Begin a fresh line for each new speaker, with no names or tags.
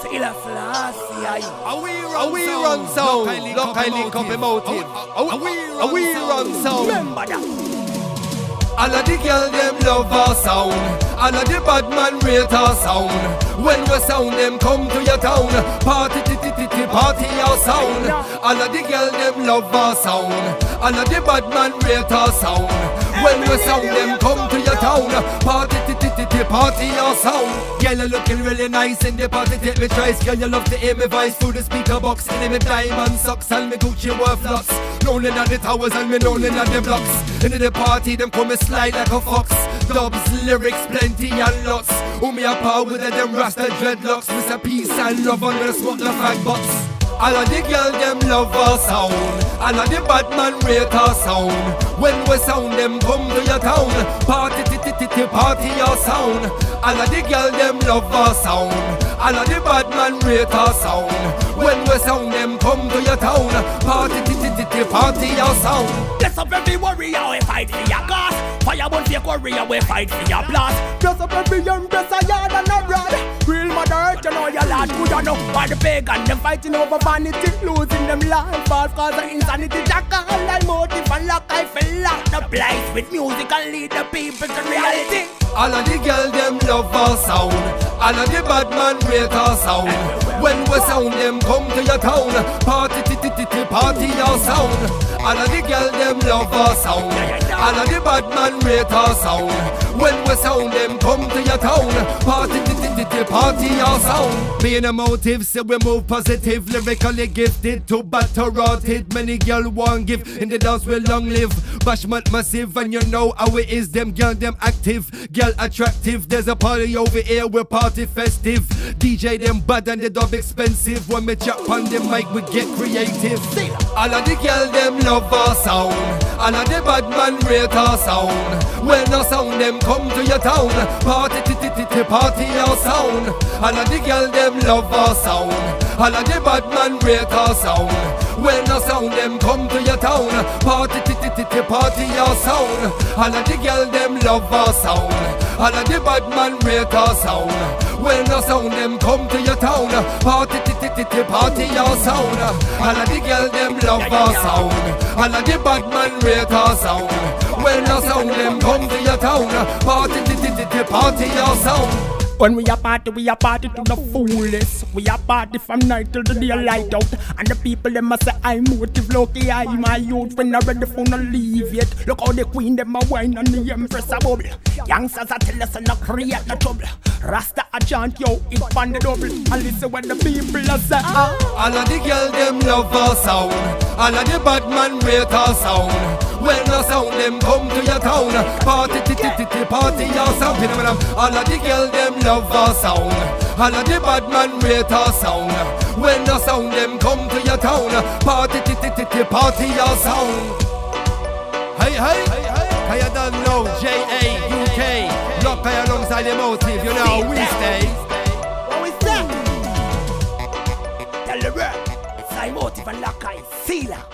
Sila Selassie.
A we run sound. Look, I link up emotive. A we run sound.
Remember that.
All of the girl them love our sound. All of the bad man rate our sound. When we sound them come to your town. Party party our sound. All of the girl them love our sound. All of the bad man rate our sound. When we sound them come to your town. Party party our sound. Girl you looking really nice in the party. Take me twice. Girl you love to hear me voice through the speaker box. In me diamond socks and me Gucci worth lots. Rolling at the towers and me rolling at the blocks. Into the party them come slide like a fox. Dubs, lyrics, plenty and lots. Who me a power with them rasta dreadlocks. Mr. Peace and love on me smoke the fag box. All of the girl them love our sound. All of the bad man rate our sound. When we sound them come to your town. Party party our sound. All of the girl them love our sound. All of the bad man rate our sound. When we sound them come to your town. Party party our sound.
Bless up every warrior, we fight for your cause. Fireborn fake warrior, we fight for your blast. Bless up every young bless a yard and a rod. Real mother earth, you know your lad good you know. While the pagan, them fighting over vanity, losing them life, all cause of insanity. Jackal and motive and lock, I feel lock the place with music and lead the people to reality.
All of the girl them love our sound. All of the bad man rate our sound. When we sound them come to your town. Party party our sound. All of the girl them love our sound. All of the bad man rate our sound. When we sound them come to your town. Party party our sound. Being a motive, so we move positive. Lyrically gifted to batter rotted. Many girl want give in the dance we long live. Bashment massive and you know how it is. Them girl them active, girl attractive. There's a party over here, we're party festive. DJ them bad and the dub expensive. When we chop on the mic we get creative. All of the girl them love our sound. All of the bad man rate our sound. When our sound them come to your town. Party party our sound. All of the girl them love our sound. All of the bad man rate our sound. When our sound them come to your town. Party party our sound. All of the girl them love our sound. All of the bad man rate our sound. When our sound them come to your town. Party party our sound. All of the girl them love our sound. All of the bad man rate our sound. When our sound them come to your town. Party party our sound.
When we a party to the fullest. We a party from night till the daylight out. And the people them a say I'm motive low-key. I'm my youth when I'm ready for no leave yet. Look how the queen them a wine and the empress a bubble. Youngsters a tell us not create no trouble. Rasta a chant yo, it pan the double. And listen when the people a say
All of the girl them love our sound. All of the bad man rate our sound. When our sound them come to your town. Party party our sound. All of the girl them love our sound. All of the bad man rate our sound. When our sound them come to your town. Party party our sound. Hey I don't know J.A. UK. Lock alongside the motive. You know we stay.
What we say? Tell the world, it's I motive and lock I Sila.